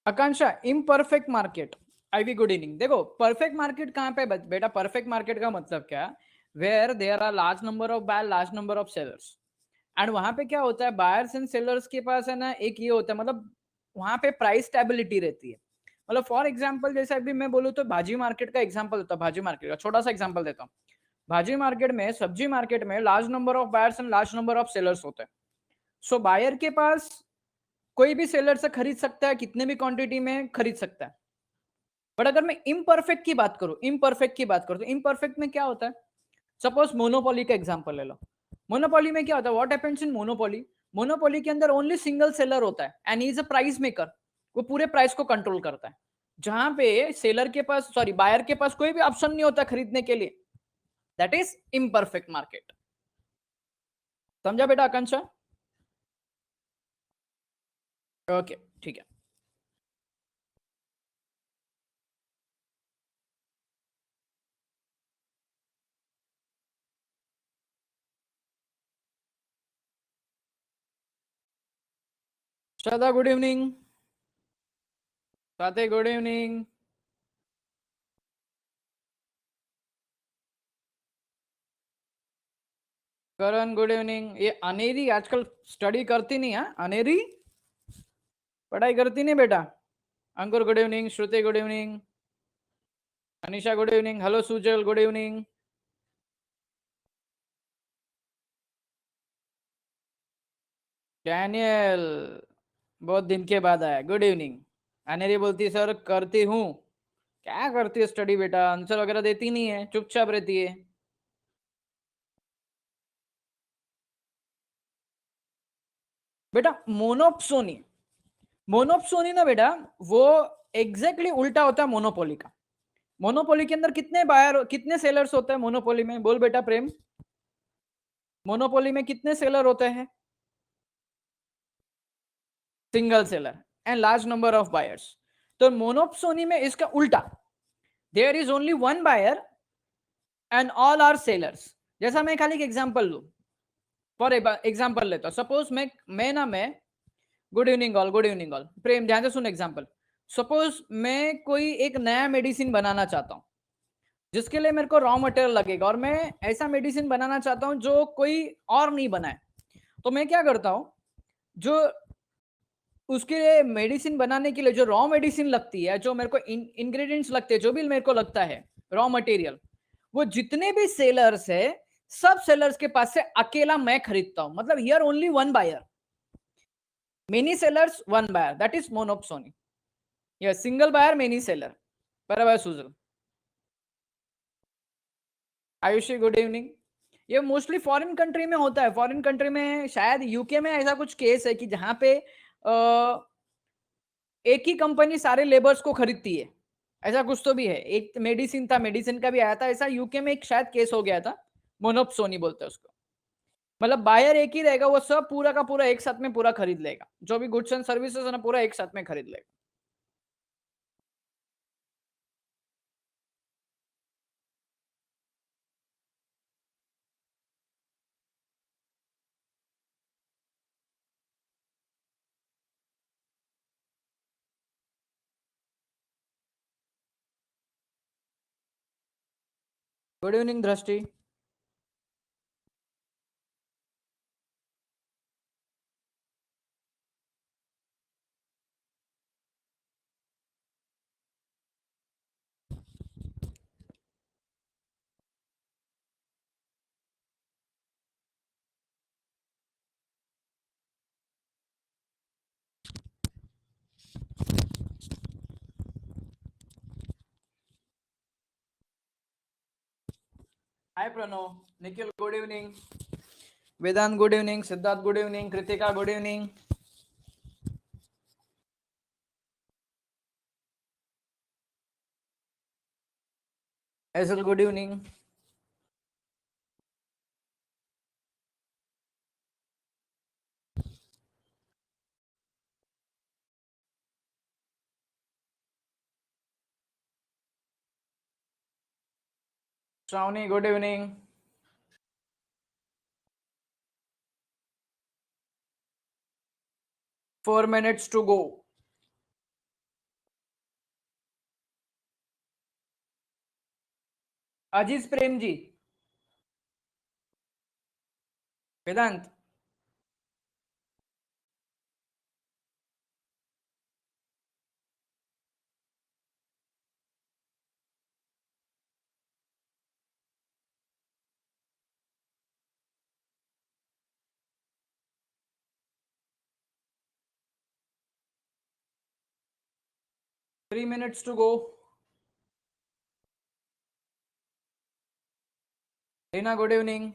आकांक्षा, imperfect market. Ivy good evening. देखो perfect market कहाँ पे बेटा? परफेक्ट मार्केट का मतलब क्या? Where there are large number of buyer, large number of sellers. And वहां पे क्या होता है, बायर्स एंड सेलर्स के पास है ना, एक ये होता है, मतलब वहां पे प्राइस स्टेबिलिटी रहती है। मतलब फॉर एग्जांपल जैसे अभी मैं बोलूँ तो भाजी मार्केट का एग्जांपल देता हूँ, भाजी मार्केट का छोटा सा एग्जांपल देता हूँ। भाजी मार्केट में, सब्जी मार्केट में large number of buyers and large number of sellers होते हैं। सो बायर के पास कोई भी सेलर से खरीद सकता है, कितने भी क्वांटिटी में खरीद सकता है। बट अगर मैं इम्परफेक्ट की बात करूं, तो इम्परफेक्ट में क्या होता है? सपोज मोनोपोली का एग्जांपल ले लो। मोनोपोली में क्या होता है? What happens in monopoly? Monopoly के अंदर ओनली सिंगल सेलर होता है and he is a price maker. वो पूरे प्राइस को कंट्रोल करता है। जहां पे सेलर के पास, सॉरी बायर के पास कोई भी ऑप्शन नहीं होता खरीदने के लिए। That is imperfect market. समझा बेटा आकांक्षा? ओके ठीक है। Shraddha good evening. Swati good evening. Karan good evening. ये अनेरी आजकल स्टडी करती नहीं है? अनेरी पढ़ाई करती नहीं बेटा? Ankur good evening. Shruti good evening. Anisha good evening. Hello Sujal good evening. Daniel बहुत दिन के बाद आया, गुड इवनिंग। अनेरी बोलती सर करती हूँ। क्या करती है स्टडी बेटा? आंसर वगैरह देती नहीं है, चुपचाप रहती है। बेटा मोनोप्सोनी, मोनोप्सोनी ना बेटा, वो एग्जैक्टली उल्टा होता है मोनोपोली का। मोनोपोली के अंदर कितने बायर, कितने सेलर्स होते हैं मोनोपोली में? बोल बेटा प्रेम। मोनोपोली में कितने सेलर होते हैं? Single seller and large number of buyers. तो मोनोप्सोनी में इसका उल्टा, there is only one buyer and all are sellers. जैसा मैं खाली एक एग्जांपल लू, फॉर एग्जांपल लेता हूं। सपोज मैं good evening all, good evening all. Prem ध्यान से सुन एग्जांपल। सपोज मैं कोई एक नया मेडिसिन बनाना चाहता हूं, जिसके लिए मेरे को रॉ मटेरियल लगेगा, और मैं ऐसा मेडिसिन बनाना चाहता हूं जो कोई और नहीं बनाए। तो मैं क्या करता हूं, जो उसके मेडिसिन बनाने के लिए जो रॉ मेडिसिन लगती है, जो मेरे को इंग्रेडिएंट्स लगते हैं, जो भी मेरे को लगता है रॉ मटेरियल, वो जितने भी सेलर्स है, सब सेलर्स के पास से अकेला मैं खरीदता हूं। मतलब here only one buyer, many sellers one buyer, that is monopsony. ये सिंगल बायर मेनी सेलर। बराबर सुजल। Ayushi good evening. ये मोस्टली फॉरेन कंट्री में होता है। फॉरेन कंट्री में, शायद यूके में ऐसा कुछ केस है कि जहां पे एक ही कंपनी सारे लेबर्स को खरीदती है। ऐसा कुछ तो भी है। एक मेडिसिन था, मेडिसिन का भी आया था ऐसा, यूके में एक शायद केस हो गया था। मोनोप्सोनी बोलते हैं उसको। मतलब बायर एक ही रहेगा, वो सब पूरा का पूरा एक साथ में पूरा खरीद लेगा, जो भी गुड्स एंड सर्विसेज है ना, पूरा एक साथ में खरीद लेगा। Good evening Drishti. Hi Pranav. Nikhil good evening. Vedant good evening. Siddharth good evening. Kritika good evening. Esal good evening. Shravani good evening. 4 minutes to go। Aziz Prem ji, Vedant. Three minutes to go. Reena good evening.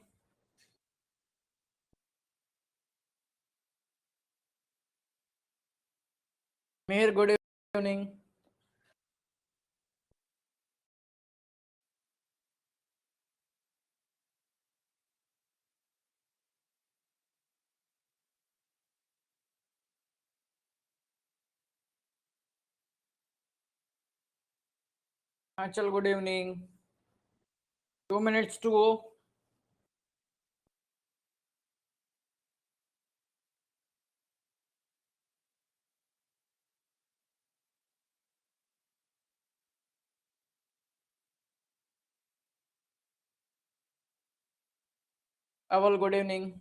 Mihir good evening. Achal, good evening. 2 minutes to go. Aval, good evening.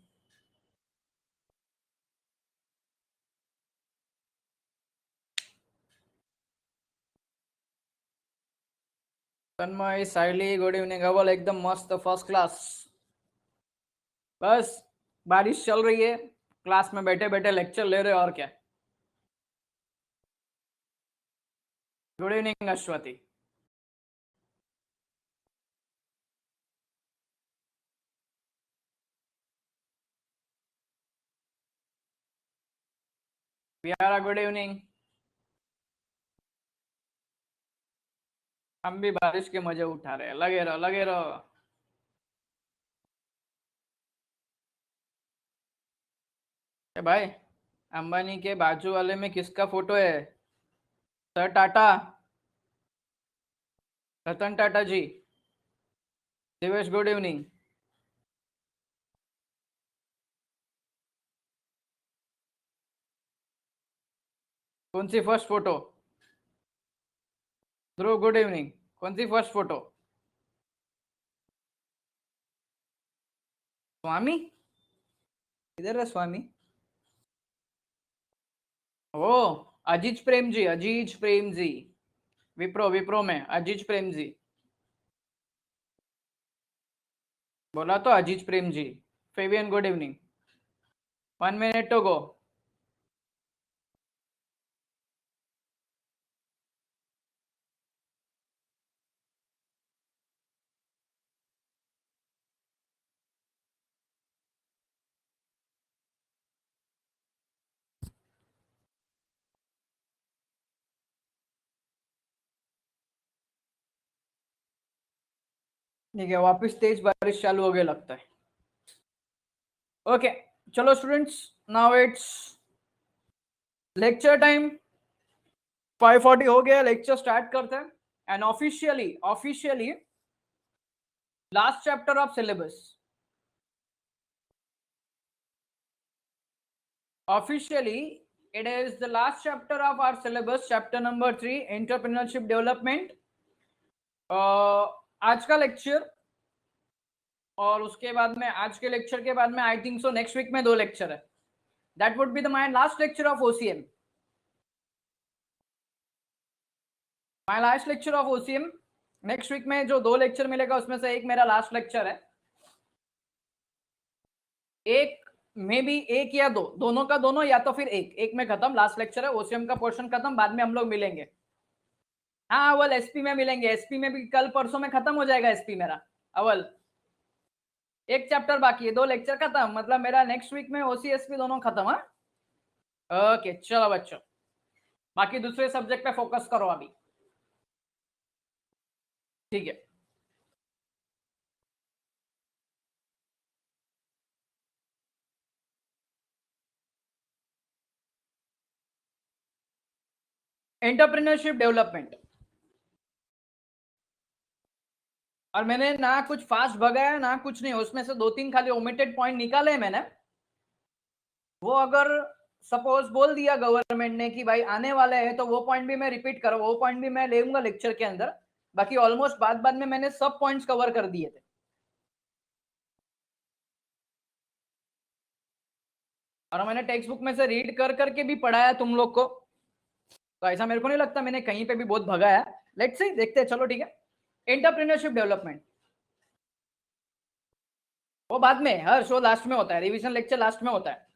Tanmay, Saili, good evening. अवल एकदम मस्त, first class. बस बारिश चल रही है, class में बैठे बैठे लेक्चर ले रहे, और क्या। Good evening Ashwathi. Vihara, good evening. हम भी बारिश के मजे उठा रहे हैं, लगे रहो लगे रहो। ए भाई, अंबानी के बाजू वाले में किसका फोटो है? Sir Tata, Ratan Tata ji. Divesh, good evening. कौन सी first photo? Dhruv, good evening. कौन सी फर्स्ट फोटो? स्वामी, इधर है स्वामी। ओ, अजीज प्रेम जी, अजीज प्रेम जी। विप्रो, विप्रो में अजीज प्रेम जी। बोला तो Aziz Prem ji. Fabian, good evening. 1 minute to go. ठीक है, वापस तेज बारिश चालू हो गई लगता है। ओके, चलो students, now it's lecture time. 5:40 हो गया, लेक्चर स्टार्ट करते हैं। And officially last chapter of syllabus. Officially, it is the last chapter of our syllabus, chapter number 3, entrepreneurship development. आज का लेक्चर और उसके बाद में, आज के लेक्चर के बाद में I think so next week में 2 लेक्चर है। That would be the my last lecture of OCM. My last lecture of OCM. Next week में जो 2 लेक्चर मिलेगा उसमें से एक मेरा लास्ट लेक्चर है। एक मे बी एक या दो, दोनों का दोनों, या तो फिर एक में खत्म, लास्ट लेक्चर है, ओसीएम का पोर्शन खत्म, बाद में हम लोग मिलेंगे। हाँ अवल, एसपी में मिलेंगे, एसपी में भी कल परसों में खत्म हो जाएगा एसपी मेरा। अवल, एक चैप्टर बाकी है, 2 लेक्चर खत्म, मतलब मेरा नेक्स्ट वीक में ओसीएसपी दोनों खत्म। हाँ, ओके चलो बच्चों, बाकी दूसरे सब्जेक्ट पे फोकस करो अभी, ठीक है। Entrepreneurship development. और मैंने ना कुछ फास्ट भगाया ना कुछ नहीं, उसमें से 2-3 खाली ओमिटेड पॉइंट निकाले मैंने। वो अगर सपोज बोल दिया गवर्नमेंट ने कि भाई आने वाले हैं, तो वो पॉइंट भी मैं रिपीट करूँ, वो पॉइंट भी मैं लेऊंगा लेक्चर के अंदर। बाकी ऑलमोस्ट बाद में मैंने सब पॉइंट्स कवर कर दिए थे। और मैंने टेक्स्ट बुक में से रीड कर करके भी पढ़ाया तुम लोग को, तो ऐसा मेरे को नहीं लगता मैंने कहीं पे भी बहुत भगाया। लेट्स सी, देखते हैं, चलो ठीक है। एंटरप्रेन्योरशिप डेवलपमेंट वो बाद में, हर शो लास्ट में होता है, रिवीजन लेक्चर लास्ट में होता है,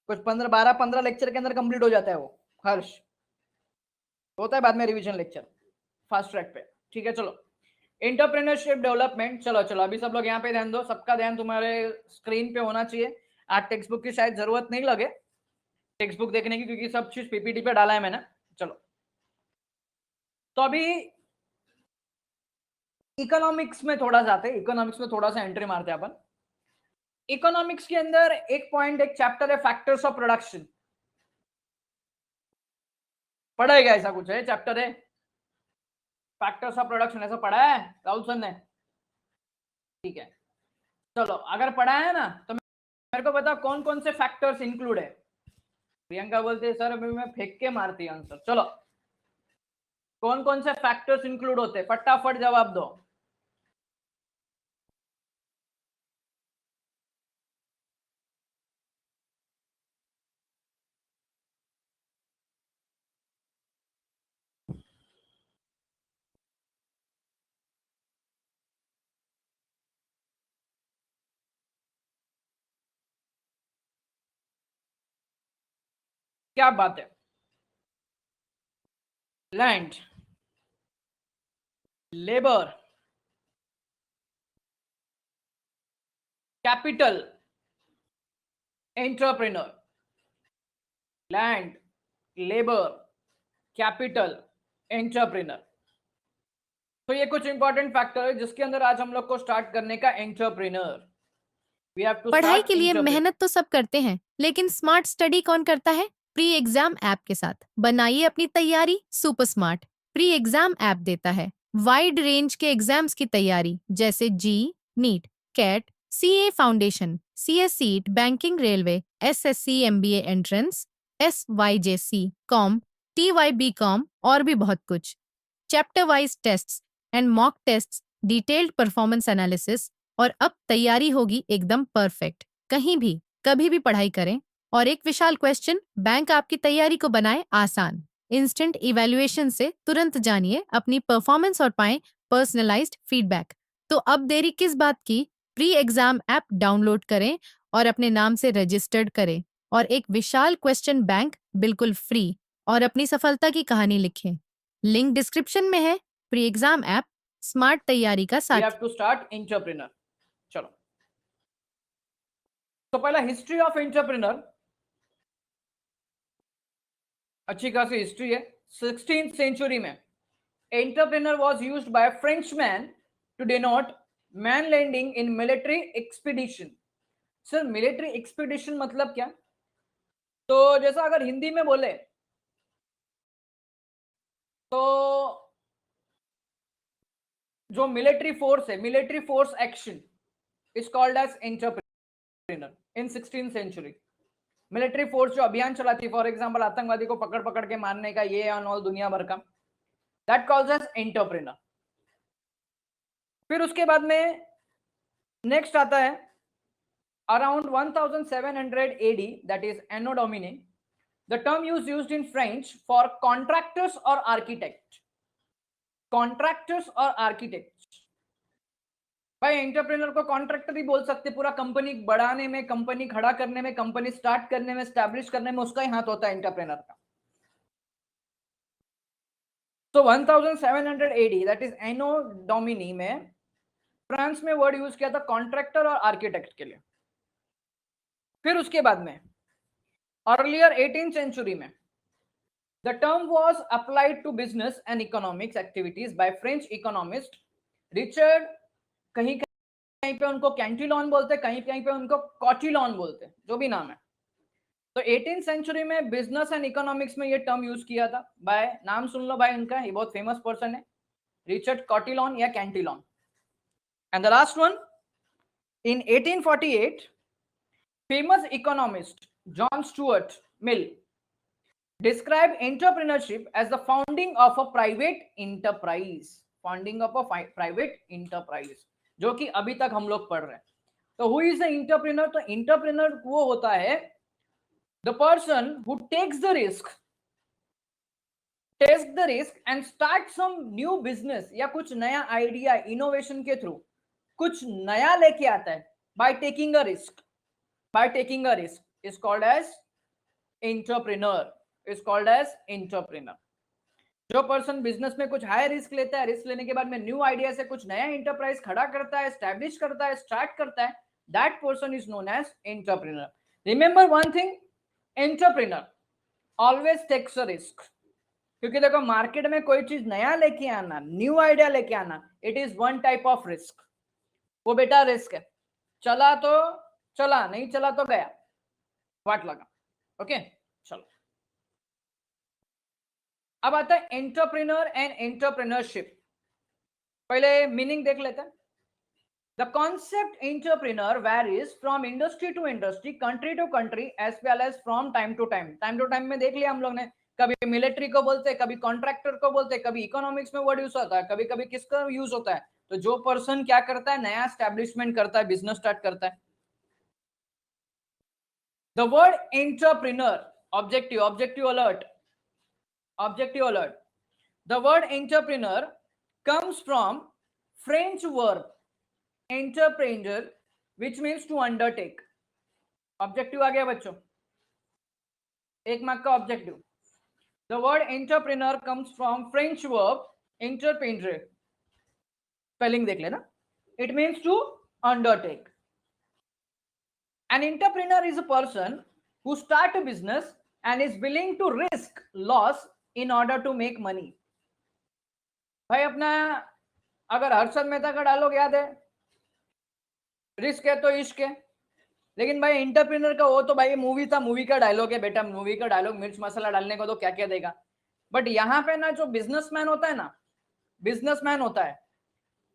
कुछ 12-15 लेक्चर के अंदर कंप्लीट हो जाता है वो, हर्ष होता है बाद में रिवीजन लेक्चर फास्ट ट्रैक पे, ठीक है। चलो एंटरप्रेन्योरशिप डेवलपमेंट, चलो चलो अभी सब लोग यहाँ पे ध्यान दो, सबका ध्यान तुम्हारे स्क्रीन पे होना चाहिए। आज टेक्स्ट बुक की शायद जरूरत नहीं लगे टेक्स्ट बुक देखने की, क्योंकि सब चीज पीपीटी पे डाला है मैंने। चलो तो अभी इकोनॉमिक्स में थोड़ा जाते हैं, इकोनॉमिक्स में थोड़ा सा एंट्री मारते हैं अपन। इकोनॉमिक्स के अंदर एक पॉइंट, एक चैप्टर है फैक्टर्स ऑफ प्रोडक्शन, पढ़ेगा ऐसा कुछ है चैप्टर है फैक्टर्स ऑफ प्रोडक्शन, ऐसा पढ़ा है राहुल सर ने? ठीक है, चलो अगर पढ़ा है ना तो मेरे को बता कौन कौन से फैक्टर्स इंक्लूड है। प्रियंका बोलते हैं सर अभी मैं फेंक के मारती आंसर, चलो कौन कौन से फैक्टर्स इंक्लूड होते हैं, फटाफट जवाब दो। क्या बात है, land, labour, capital, entrepreneur, land, labour, capital, entrepreneur. तो ये कुछ इंपॉर्टेंट फैक्टर है जिसके अंदर आज हम लोग को स्टार्ट करने का एंटरप्रेन्योर। वी हैव टू पढ़ाई स्टार्ट के लिए एंटरप्रेन्योर। मेहनत तो सब करते हैं, लेकिन स्मार्ट स्टडी कौन करता है? प्री एग्जाम ऐप के साथ बनाइए अपनी तैयारी super smart. Pre exam app देता है वाइड रेंज के एग्जाम्स की तैयारी, जैसे JEE, NEET, CAT, CA foundation, CS CET, banking, railway, SSC, MBA entrance, SYJC, com, TYB com और भी बहुत कुछ। Chapter wise tests and mock tests, detailed performance analysis, और अब तैयारी होगी एकदम परफेक्ट। कहीं भी कभी भी पढ़ाई करें। और एक विशाल क्वेश्चन बैंक आपकी तैयारी को बनाए आसान। इंस्टेंट इवैल्यूएशन से तुरंत जानिए अपनी परफॉर्मेंस और पाएं पर्सनलाइज्ड फीडबैक। तो अब देरी किस बात की? प्री एग्जाम ऐप डाउनलोड करें और अपने नाम से रजिस्टर्ड करें और एक विशाल क्वेश्चन बैंक बिल्कुल फ्री और अपनी सफलता की कहानी लिखें। लिंक डिस्क्रिप्शन में है। प्री एग्जाम ऐप स्मार्ट तैयारी का वी साथी। Have to start entrepreneur. चलो तो पहला हिस्ट्री ऑफ एंटरप्रेन्योर, अच्छी खासी हिस्ट्री है। 16th सेंचुरी में entrepreneur was used by Frenchman to denote man landing in military expedition. Sir military expedition मतलब क्या? तो जैसा अगर हिंदी में बोले तो जो मिलिट्री फोर्स है, military force action is called as entrepreneur in 16th century. Military force जो अभियान चलाती, फॉर एग्जांपल आतंकवादी को पकड़ पकड़ के मारने का, ये ऑन ऑल दुनिया भर का, दैट कॉल्स एज एंटरप्रेन्योर। फिर उसके बाद में नेक्स्ट आता है around 1700 AD, that is Anno Domini, the term used in French for contractors or architects. Contractors or architects. भाई एंटरप्रेन्योर को कॉन्ट्रैक्टर ही बोल सकते, पूरा कंपनी बढ़ाने में, कंपनी खड़ा करने में, कंपनी स्टार्ट करने में, स्टैब्लिश करने में उसका ही हाथ होता है एंटरप्रेन्योर का। तो 1700 AD, that is anno domini में फ्रांस में वर्ड यूज किया था कॉन्ट्रैक्टर और आर्किटेक्ट के लिए। फिर उसके बाद में अर्लियर 18th सेंचुरी में the term was applied to business and economics activities by French economist Richard, कहीं कहीं पे उनको कैंटिलॉन बोलते, कहीं कहीं पे उनको कॉटिलॉन बोलते, जो भी नाम है। तो 18th सेंचुरी में बिजनेस एंड इकोनॉमिक्स में ये टर्म यूज किया था बाय, नाम सुन लो भाई उनका, ये बहुत फेमस पर्सन है, रिचर्ड कॉटिलॉन या Cantillon. And the last one in 1848 famous economist John Stuart Mill describe entrepreneurship as the founding of a private enterprise, founding of a private enterprise, जो कि अभी तक हम लोग पढ़ रहे हैं. तो who is the entrepreneur? तो entrepreneur वो होता है the person who takes the risk and start some new business या कुछ नया आइडिया इनोवेशन के थ्रू कुछ नया लेके आता है by taking a risk is called as entrepreneur. जो पर्सन बिजनेस में कुछ हाई रिस्क लेता है, रिस्क लेने के बाद में न्यू आइडिया से कुछ नया एंटरप्राइज खड़ा करता है, एस्टैब्लिश करता है, स्टार्ट करता है, that person is known as entrepreneur. Remember one thing, entrepreneur always takes a risk. क्योंकि देखो मार्केट में कोई चीज नया लेके आना, न्यू आइडिया लेके आना, it is one type of risk. वो बेटा रिस्क है, चला तो चला, नहीं चला तो गया, वाट लगा. ओके चलो अब आता है एंटरप्रेन्योर एंड एंटरप्रेन्योरशिप. पहले मीनिंग देख लेते हैं. The concept entrepreneur varies from industry to industry, country to country, as well as from time to time. Time to time में देख लिया हम लोग ने, कभी मिलिट्री को बोलते हैं, कभी कॉन्ट्रैक्टर को बोलते हैं, कभी इकोनॉमिक्स में वर्ड यूज होता है, कभी कभी किसका यूज होता है. तो जो पर्सन क्या करता है, नया एस्टैब्लिशमेंट करता है, बिजनेस स्टार्ट करता है. The word entrepreneur, objective alert. The word entrepreneur comes from French verb entreprendre, which means to undertake. Objective आ गया बच्चों, एक मार्क का objective. The word entrepreneur comes from French verb entreprendre. Spelling देख लेना. It means to undertake. An entrepreneur is a person who start a business and is willing to risk loss in order to make money. भाई अपना अगर हर्षद मेहता का dialogue याद है, risk है तो इश्क है. लेकिन भाई एंटरप्रेन्योर का वो तो भाई मूवी था, मूवी का डायलॉग है बेटा, मूवी का डायलॉग. मिर्च मसाला डालने को तो क्या क्या देगा. बट यहाँ पे ना जो बिजनेसमैन होता है ना,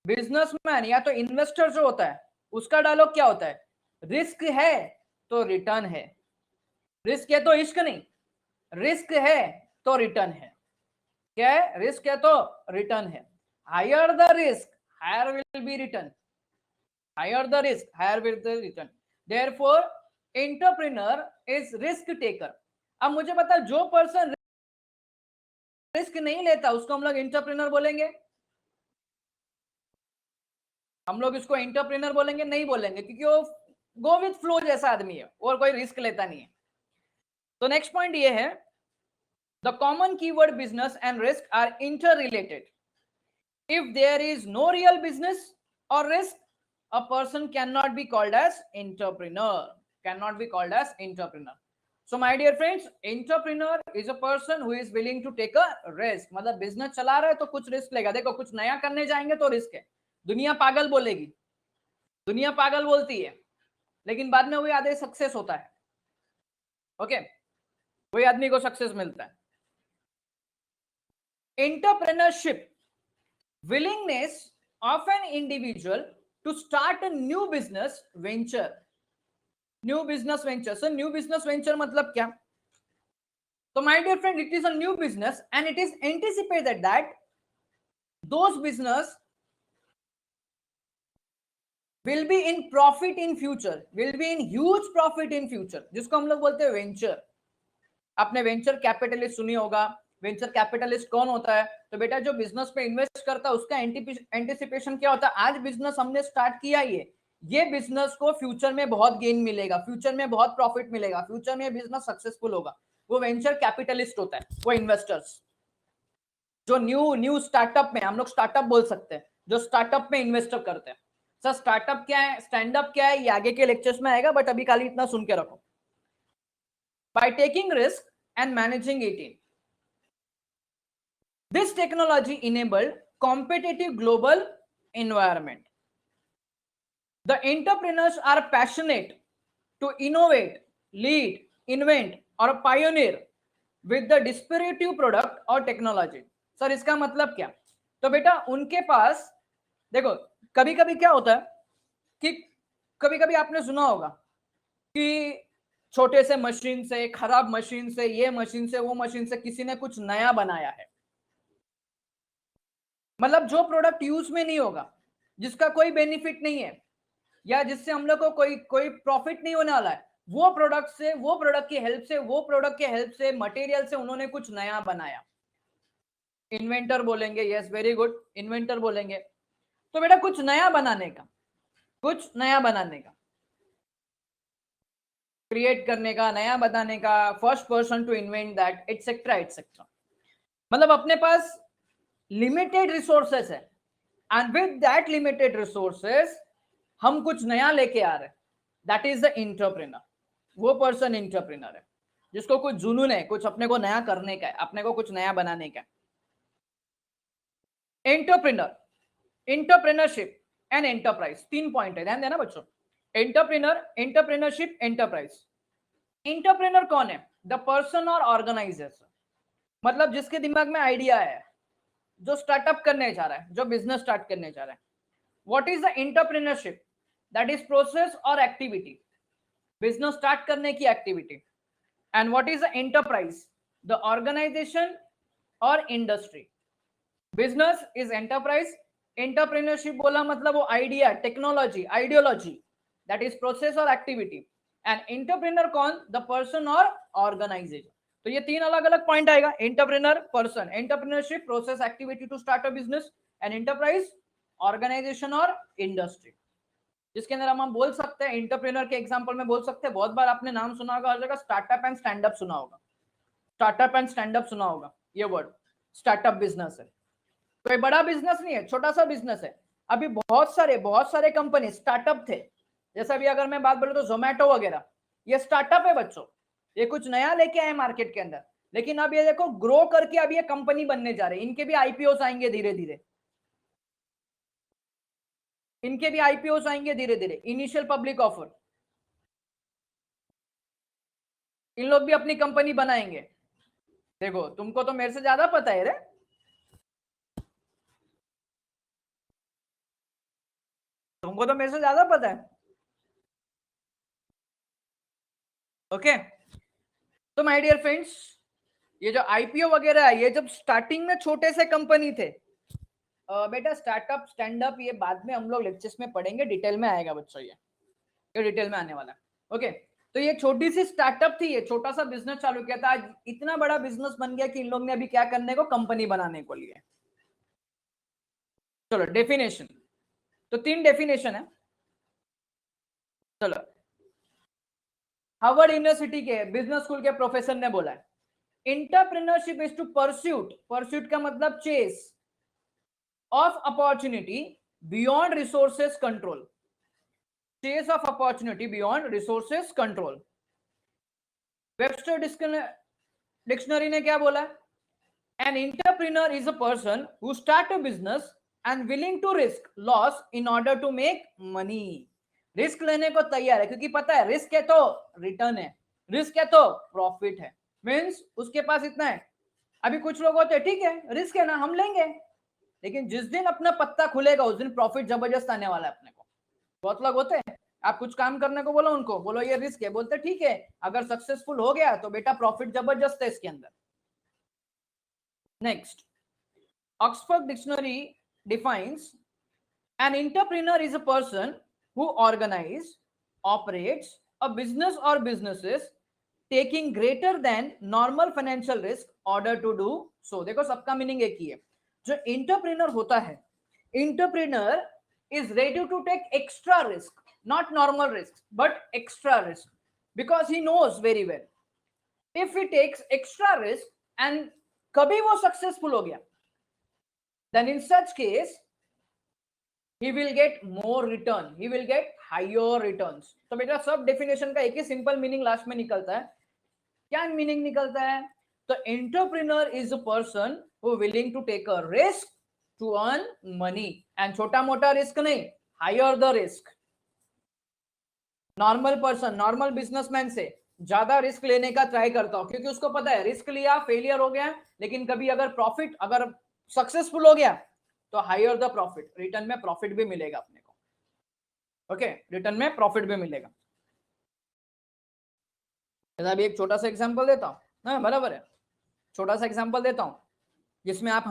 बिजनेसमैन या तो इन्वेस्टर जो होता है, उसका डायलॉग क्या होता है, रिस्क है तो रिटर्न है. रिस्क है तो इश्क नहीं, रिस्क है तो रिटर्न है. क्या है, रिस्क है तो रिटर्न है. Higher the risk higher will be return, higher the risk higher will be return. Therefore entrepreneur is risk taker. अब मुझे पता है जो पर्सन रिस्क नहीं लेता उसको हम लोग एंटरप्रेन्योर बोलेंगे, हम लोग इसको एंटरप्रेन्योर बोलेंगे नहीं बोलेंगे, क्योंकि वो गो विथ फ्लो जैसा आदमी है और कोई रिस्क लेता नहीं है. तो नेक्स्ट पॉइंट ये है, the common keyword business and risk are interrelated. If there is no real business or risk, a person cannot be called as entrepreneur. So my dear friends, entrepreneur is a person who is willing to take a risk. मतलब business चला रहा है तो कुछ risk लेगा. देखो कुछ नया करने जाएंगे तो रिस्क है. दुनिया पागल बोलेगी, दुनिया पागल बोलती है, लेकिन बाद में वही आधे सक्सेस होता है. ओके वही आदमी को सक्सेस मिलता है. Entrepreneurship, willingness of an individual to start a new business venture. So new business venture मतलब क्या? So my dear friend, it is a new business and it is anticipated that those business will be in profit in future, will be in huge profit in future, जिसको हम लोग बोलते हैं venture. आपने venture capitalist सुनी होगा. Venture capitalist कौन होता है? तो बेटा जो बिजनेस पे इन्वेस्ट करता है उसका एंटिसिपेशन क्या होता है, आज बिजनेस हमने स्टार्ट किया, ये बिजनेस को फ्यूचर में बहुत गेन मिलेगा, फ्यूचर में बहुत प्रॉफिट मिलेगा, फ्यूचर में बिजनेस सक्सेसफुल होगा. वो वेंचर कैपिटलिस्ट होता है, वो इन्वेस्टर्स जो न्यू स्टार्टअप में, हम लोग स्टार्टअप बोल सकते हैं, जो स्टार्टअप में इन्वेस्टर करते हैं. सर स्टार्टअप क्या है, स्टैंड अप क्या है, ये आगे के लेक्चर्स में आएगा, बट अभी खाली इतना सुन के रखो. By taking risk and managing it in. This technology enabled competitive global environment. The entrepreneurs are passionate to innovate, lead, invent or pioneer with the disruptive product or technology. Sir इसका मतलब क्या? तो बेटा उनके पास देखो कभी-कभी क्या होता है कि कभी-कभी आपने सुना होगा कि छोटे से मशीन से, खराब मशीन से, ये मशीन से, वो मशीन से किसी ने कुछ नया बनाया है। मतलब जो प्रोडक्ट यूज में नहीं होगा, जिसका कोई बेनिफिट नहीं है, या जिससे हम लोग को कोई कोई प्रॉफिट नहीं होने वाला है, वो प्रोडक्ट से, वो प्रोडक्ट की हेल्प से, वो प्रोडक्ट के हेल्प से, मटेरियल से उन्होंने कुछ नया बनाया। इन्वेंटर बोलेंगे, यस वेरी गुड, इन्वेंटर बोलेंगे। तो बेटा कुछ नया बनाने का, कुछ नया बनाने का, क्रिएट करने का, नया बताने का, first person to invent that, et cetera et cetera. मतलब अपने पास लिमिटेड रिसोर्सेस है, and with that limited resources हम कुछ नया लेके आ रहे हैं, दैट इज द एंटरप्रेन्योर। वो पर्सन एंटरप्रेन्योर है जिसको कुछ जुनून है, कुछ अपने को नया करने का है, अपने को कुछ नया बनाने का है। Entrepreneur, entrepreneurship and enterprise, 3 point है, ध्यान देना बच्चों। Entrepreneur, entrepreneurship, enterprise. एंटरप्रेन्योर कौन है? द पर्सन और ऑर्गेनाइजेशन, मतलब जिसके दिमाग में आइडिया है, जो स्टार्टअप करने जा रहा है, जो बिजनेस स्टार्ट करने जा रहा है। What is the entrepreneurship? That is process और एक्टिविटी, बिजनेस स्टार्ट करने की activity. And what is the enterprise? The organisation और industry. Business is enterprise, entrepreneurship बोला मतलब वो idea, technology, ideology, that is process और एक्टिविटी। एंड एंटरप्रेन्योर कौन? The person और ऑर्गेनाइजेशन। तो ये 3 अलग अलग पॉइंट आएगा, entrepreneur, person, entrepreneurship, process, activity to start a business, and enterprise, organisation और इंडस्ट्री। जिसके अंदर हम बोल सकते हैं, एंटरप्रेन्योर के एग्जांपल में बोल सकते हैं, बहुत बार आपने नाम सुना होगा हर जगह, स्टार्टअप एंड स्टैंड अप सुना होगा, स्टार्टअप एंड स्टैंड अप सुना होगा। ये वर्ड स्टार्टअप बिजनेस है, कोई बड़ा बिजनेस नहीं है, छोटा सा बिजनेस है। अभी बहुत सारे कंपनी स्टार्टअप थे, जैसे अभी अगर मैं बात बोलूं तो जोमेटो वगैरह, ये स्टार्टअप है बच्चों, ये कुछ नया लेके आए मार्केट के अंदर। लेकिन अब ये देखो ग्रो करके अब ये कंपनी बनने जा रहे हैं, इनके भी आईपीओस आएंगे धीरे धीरे, इनके भी आईपीओस आएंगे धीरे धीरे, इनिशियल पब्लिक ऑफर, इन लोग भी अपनी कंपनी बनाएंगे। देखो तुमको तो मेरे से ज्यादा पता है रे, तुमको तो मेरे से ज्यादा पता है। ओके, तो माय डियर फ्रेंड्स, ये जो आईपीओ वगैरह है, ये जब स्टार्टिंग में छोटे से कंपनी थे, बेटा स्टार्टअप स्टैंड अप ये बाद में हम लोग लेक्चर्स में पढ़ेंगे, डिटेल में आएगा बच्चों, ये डिटेल में आने वाला है। ओके, तो ये छोटी सी स्टार्टअप थी, ये छोटा सा बिजनेस चालू किया था, आज इतना बड़ा बिजनेस बन गया कि इन लोग ने अभी क्या करने को, कंपनी बनाने को लिए। चलो डेफिनेशन, तो 3 डेफिनेशन है। चलो, हार्वर्ड यूनिवर्सिटी के बिजनेस स्कूल के प्रोफेसर ने बोला है, entrepreneurship is to pursuit, pursuit का मतलब chase, of opportunity beyond resources control, chase of opportunity beyond resources control. Webster dictionary ने क्या बोला? An entrepreneur is a person who start a business and willing to risk loss in order to make money. Risk लेने को तैयार है, क्योंकि पता है रिस्क है तो रिटर्न है, रिस्क है तो प्रॉफिट है। मीन्स उसके पास इतना है। अभी कुछ लोग होते हैं, ठीक है रिस्क है ना, हम लेंगे, लेकिन जिस दिन अपना पत्ता खुलेगा उस दिन प्रॉफिट जबरदस्त आने वाला है अपने को। बहुत लोग होते हैं, आप कुछ काम करने को बोलो उनको, बोलो ये रिस्क है, बोलते ठीक है, अगर सक्सेसफुल हो गया तो बेटा प्रॉफिट जबरदस्त है इसके अंदर। Next, Oxford dictionary defines an entrepreneur is a person who organizes, operates a business or businesses taking greater than normal financial risk order to do so। देखो सबका मीनिंग एक ही है, जो एंटरप्रेन्योर होता है, entrepreneur is ready to take extra risk, not normal risk but extra risk, because he knows very well if he takes extra risk and कभी वो successful हो गया, then in such case he will get more return, he will get higher returns। तो बेटा सब definition का एक ही simple meaning last में निकलता है। क्या मीनिंग निकलता है? तो entrepreneur is a person who willing to take a risk to earn money, and छोटा मोटा रिस्क नहीं, higher the risk. Normal person, normal businessman से ज्यादा रिस्क लेने का ट्राई करता हूं, क्योंकि उसको पता है रिस्क लिया, फेलियर हो गया, लेकिन कभी अगर प्रॉफिट, अगर सक्सेसफुल हो गया तो हायर द प्रॉफिट, रिटर्न में प्रॉफिट भी मिलेगा अपने को। ओके, रिटर्न में प्रॉफिट भी मिलेगा। जैसे अभी एक छोटा सा एग्जांपल देता हूँ, हाँ बराबर है, छोटा सा एग्जांपल देता हूँ जिसमें आप